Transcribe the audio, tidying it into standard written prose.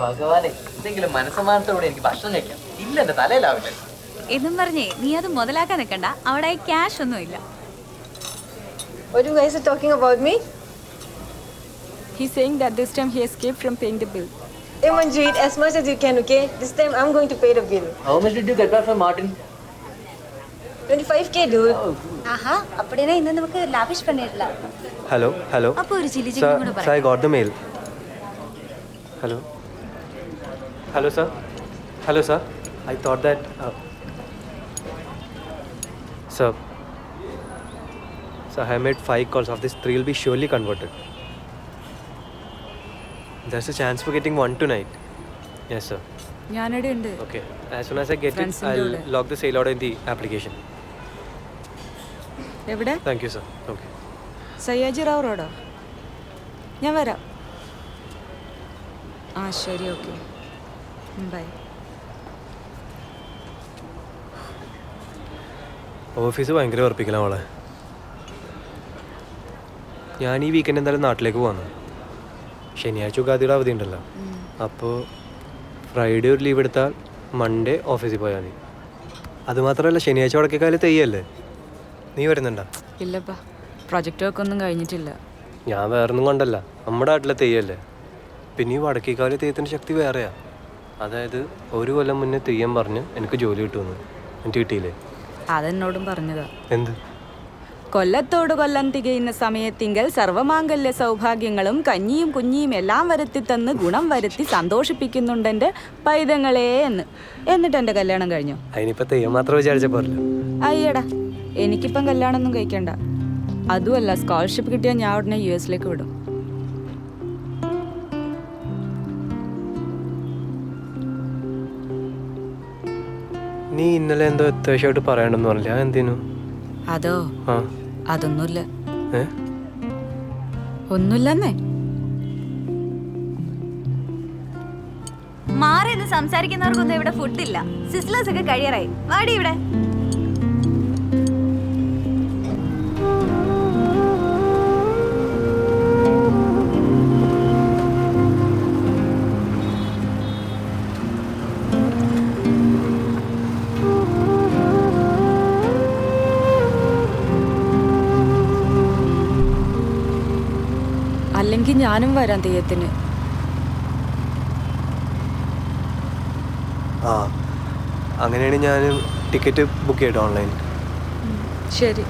ഭഗവാനെ, എന്തെങ്കിലും മനസ്സമാനത്തോടെ എനിക്ക് ഭക്ഷണം കഴിക്കാം. ഇല്ല, എന്റെ തലയിലാവില്ല എന്നും പറഞ്ഞേ നീ അത് മുതലാക്കാൻ നിൽക്കണ്ട. അവിടെ ക്യാഷ് ഒന്നും ഇല്ല. What you guys are talking about me? He's saying that this time he escaped from paying the bill. Hey Manju, eat as much as you can, okay? This time I'm going to pay the bill. How much did you get back from Martin? 25K, dude. ആഹാ, அப்படினா ഇന്ന് നമുക്ക് lavish பண்ணிடலாம். Hello. അപ്പോൾ ഒരു chilli chicken കൂടി Sir, I got the mail. Hello, sir. I thought that, sir, I made 5 calls. Of this, 3 will be surely converted. There's a chance for getting 1 tonight. Yes, sir. ഞാനിവിടെ ഉണ്ട്. Okay. As soon as I get it, I'll log the sale order in the application. എവിടെ? Thank you, sir. Okay. സയ്യാജി Rao റോഡോ? ഞാൻ വരാം. ആ ശരി, okay, by. Office ഭയങ്കര ഉറപ്പിക്കലാണ് അവളെ. ഞാൻ ഈ വീക്കെൻഡ് എന്തായാലും നാട്ടിലേക്ക് പോകുന്നു. ശനിയാഴ്ച ഉഗാദിയുടെ അവധി ഉണ്ടല്ലോ. അപ്പോൾ ഫ്രൈഡേ ഒരു ലീവ് എടുത്താൽ മൺഡേ ഓഫീസിൽ പോയാൽ മതി. അതുമാത്രമല്ല, ശനിയാഴ്ച വടക്കേക്കാലം തെയ്യല്ലേ. നീ വരുന്നുണ്ടോ? ഇല്ലപ്പാ, പ്രൊജക്റ്റ് വർക്ക് ഒന്നും കഴിഞ്ഞിട്ടില്ല. ഞാൻ വേറൊന്നും കൊണ്ടല്ല, നമ്മുടെ നാട്ടിലെ തെയ്യല്ലേ. പിന്നെ ഈ വടക്കേക്കാലം തെയ്യത്തിൻ്റെ ശക്തി വേറെയാ. അതായത് 1 കൊല്ലം മുന്നേ തെയ്യം പറഞ്ഞ് എനിക്ക് ജോലി കിട്ടുമെന്ന്. എനിക്ക് കിട്ടിയില്ലേ? അതെന്നോടും പറഞ്ഞതാ. എന്ത്? കൊല്ലത്തോട് കൊല്ലം തികയുന്ന സമയത്തിങ്കൽ സർവമാംഗല്യ സൗഭാഗ്യങ്ങളും കഞ്ഞിയും കുഞ്ഞിയും എല്ലാം വരുത്തി തന്ന് ഗുണം വരുത്തി സന്തോഷിപ്പിക്കുന്നുണ്ടെൻ്റെ പൈതങ്ങളെ എന്ന്. എന്നിട്ട് എൻ്റെ കല്യാണം കഴിഞ്ഞു. അതിനിപ്പോൾ തെയ്യം മാത്രം വിചാരിച്ച പോരല്ലോ. അയ്യടാ, എനിക്കിപ്പം കല്യാണമൊന്നും കഴിക്കണ്ട. അതുമല്ല, സ്കോളർഷിപ്പ് കിട്ടിയാൽ ഞാൻ ഉടനെ US വിടും. നീ ഇന്നലെ എന്തോ അത്യാവശ്യമായിട്ട് പറയണമെന്ന് പറഞ്ഞില്ല, എന്തിനു? അതോ? അതൊന്നുമില്ല. ഒന്നുമില്ലെന്നേ. മാറി എന്ന് സംസാരിക്കുന്നവർക്കൊന്നും ഇവിടെ ഫുഡില്ല. സിസ്ലേഴ്സ് ഒക്കെ കഴിയാറായി. വാടി ഇവിടെ. അല്ലെങ്കിൽ ഞാനും വരാം തെയ്യത്തിന്. അങ്ങനെയാണെങ്കിൽ ഞാൻ ടിക്കറ്റ് ബുക്ക് ചെയ്യട്ടോ ഓൺലൈൻ. ശരി.